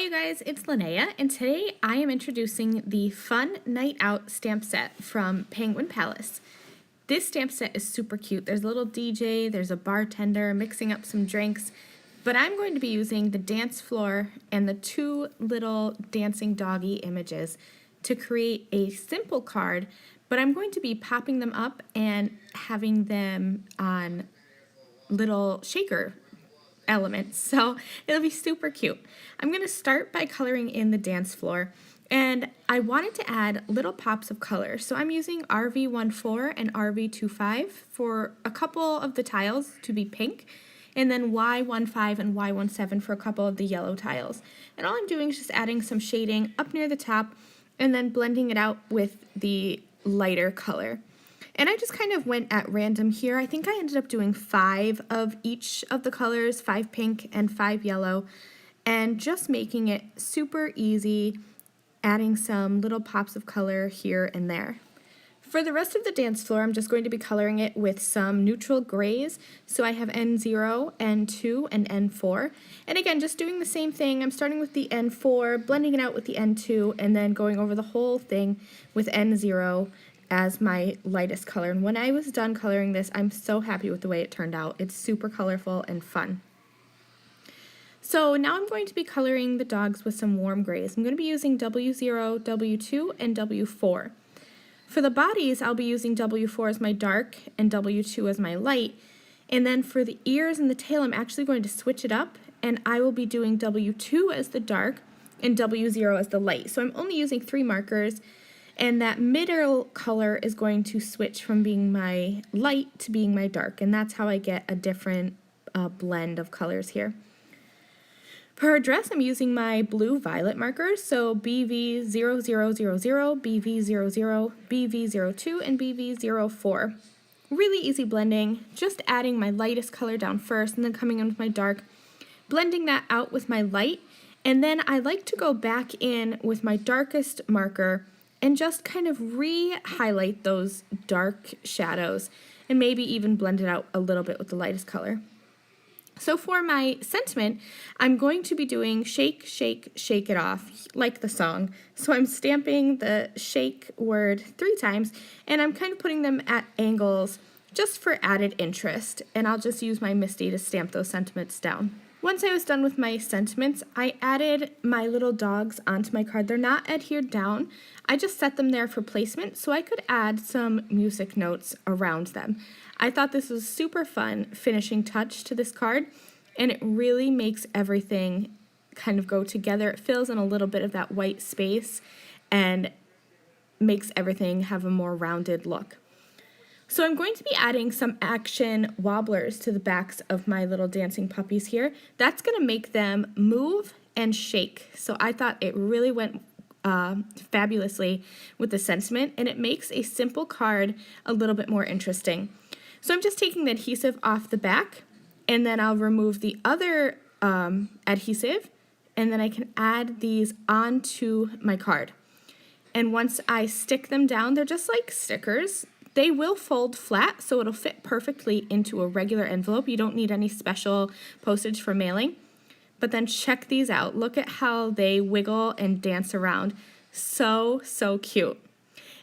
you guys, it's Lynnea, and today I am introducing the Fun Night Out stamp set from Penguin Palace. This stamp set is super cute. There's a little DJ, there's a bartender mixing up some drinks, but I'm going to be using the dance floor and the two little dancing doggy images to create a simple card, but I'm going to be popping them up and having them on little shaker elements, so it'll be super cute. I'm going to start by coloring in the dance floor, and I wanted to add little pops of color, so I'm using RV14 and RV25 for a couple of the tiles to be pink, and then Y15 and Y17 for a couple of the yellow tiles. And all I'm doing is just adding some shading up near the top and then blending it out with the lighter color. And I just kind of went at random here. I think I ended up doing 5 of each of the colors, 5 pink and 5 yellow, and just making it super easy, adding some little pops of color here and there. For the rest of the dance floor, I'm just going to be coloring it with some neutral grays. So I have N0, N2, and N4. And again, just doing the same thing. I'm starting with the N4, blending it out with the N2, and then going over the whole thing with N0 as my lightest color. And when I was done coloring this, I'm so happy with the way it turned out. It's super colorful and fun. So now I'm going to be coloring the dogs with some warm grays. I'm going to be using W0, W2, and W4. For the bodies, I'll be using W4 as my dark and W2 as my light. And then for the ears and the tail, I'm actually going to switch it up, and I will be doing W2 as the dark and W0 as the light. So I'm only using 3 markers. And that middle color is going to switch from being my light to being my dark, and that's how I get a different blend of colors here. For her dress, I'm using my blue-violet markers, so BV0000, BV00, BV02, and BV04. Really easy blending, just adding my lightest color down first and then coming in with my dark, blending that out with my light, and then I like to go back in with my darkest marker and just kind of re-highlight those dark shadows and maybe even blend it out a little bit with the lightest color. So for my sentiment, I'm going to be doing shake, shake, shake it off, like the song. So I'm stamping the shake word 3 times, and I'm kind of putting them at angles just for added interest, and I'll just use my Misty to stamp those sentiments down. Once I was done with my sentiments, I added my little dogs onto my card. They're not adhered down. I just set them there for placement so I could add some music notes around them. I thought this was super fun finishing touch to this card, and it really makes everything kind of go together. It fills in a little bit of that white space and makes everything have a more rounded look. So I'm going to be adding some action wobblers to the backs of my little dancing puppies here. That's going to make them move and shake. So I thought it really went fabulously with the sentiment, and it makes a simple card a little bit more interesting. So I'm just taking the adhesive off the back, and then I'll remove the other adhesive, and then I can add these onto my card. And once I stick them down, they're just like stickers. They will fold flat, so it'll fit perfectly into a regular envelope. You don't need any special postage for mailing. But then check these out. Look at how they wiggle and dance around. So, so cute.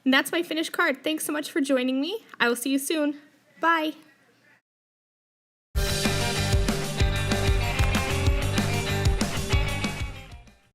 And that's my finished card. Thanks so much for joining me. I will see you soon. Bye.